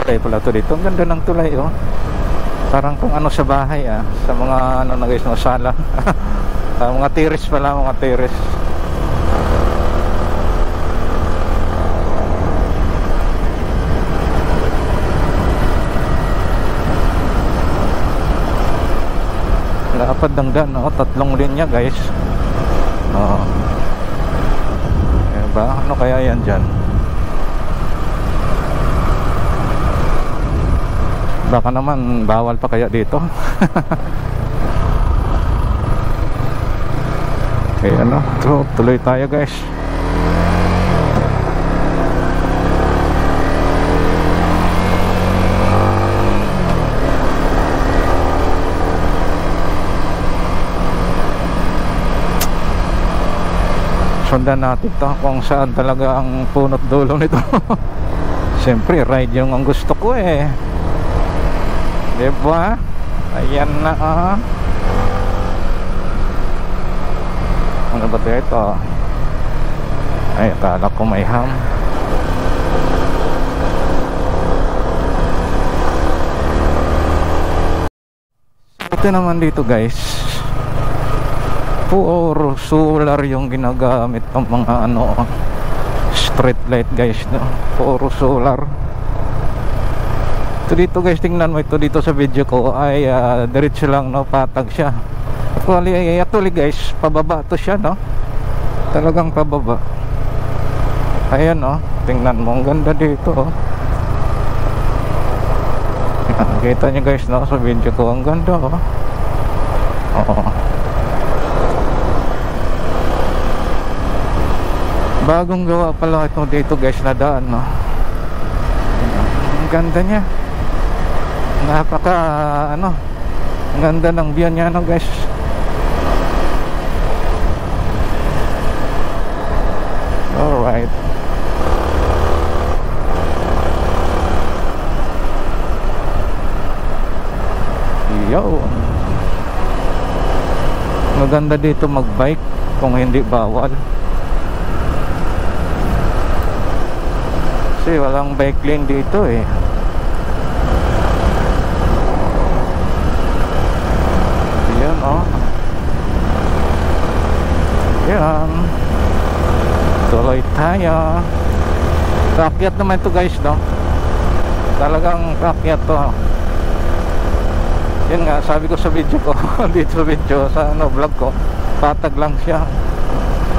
tulay pala to dito. Ang ganda ng tulay, oh. Parang kung ano sa bahay, sa mga ano na guys, no, sala. Mga terrace pala, mga terrace. Lapad ng daan, oh. 3 linya guys. Oh. Diba? Ano kaya yan dyan? Baka naman bawal pa kaya dito. Okay, ano? Tuloy tayo guys. Sundan natin to kung saan talaga ang punot dulo nito. Siyempre ride yung ang gusto ko eh, diba? Ayan na, ano ba ito? Ay, akala ko may ham. Ito naman dito guys, puro solar yung ginagamit ng mga ano, street light guys, no? Puro solar. Ito dito guys, tingnan mo ito dito sa video ko ay diretso lang, no? Patag siya. Actually guys, pababa to siya, no? Talagang pababa. Ayan, no? Tingnan mo, ang ganda dito, oh. Kita nyo guys, no? Sa video ko, ang ganda, oh. Oo. Bagong gawa pala ito dito guys na daan, no? Ang ganda niya. Napaka ano, ang ganda ng view niya, no guys. Alright. Yo. Maganda dito magbike kung hindi bawal. Kasi walang bike lane dito eh. Yan, oh. Yan. Tuloy tayo. Kaakyat naman ito guys, no? Talagang kaakyat to. Yan nga, sabi ko sa video ko. Dito sa video, sa ano, vlog ko, patag lang siya.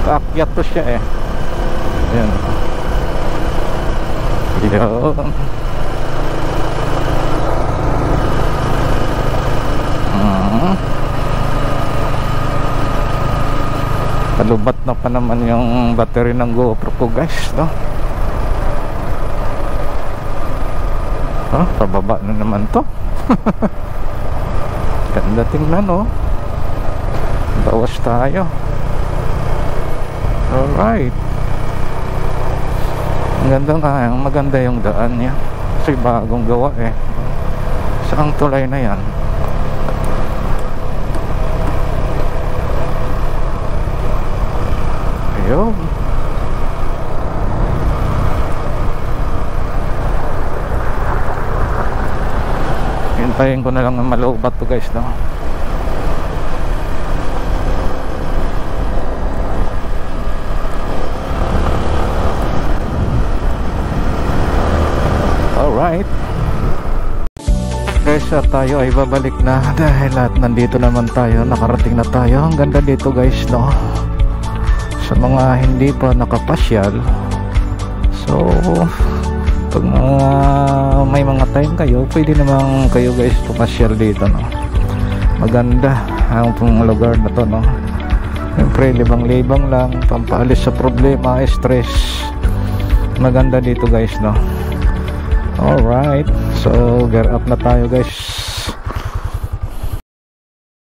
Kaakyat to siya eh. Yan. Yun. Palubat na pa naman yung battery ng GoPro ko guys, no? Pababa na naman to. Ganda tingnan, no? Bawas tayo. Alright. Maganda yung daan niya. Kasi bagong gawa eh. Saan tulay na yan? Ayun. Hintayin ko na lang ng malubat to guys, no? Alright guys, tayo ay babalik na dahil at nandito naman tayo, nakarating na tayo. Ang ganda dito guys, no? Sa mga hindi pa nakapasyal, so pag may mga time kayo, pwede namang kayo guys pumasyal dito, no? Maganda ang lugar na to, no? Siyempre libang-libang lang, pampaalis sa problema, stress. Maganda dito guys, no? Alright, so gear up na tayo guys.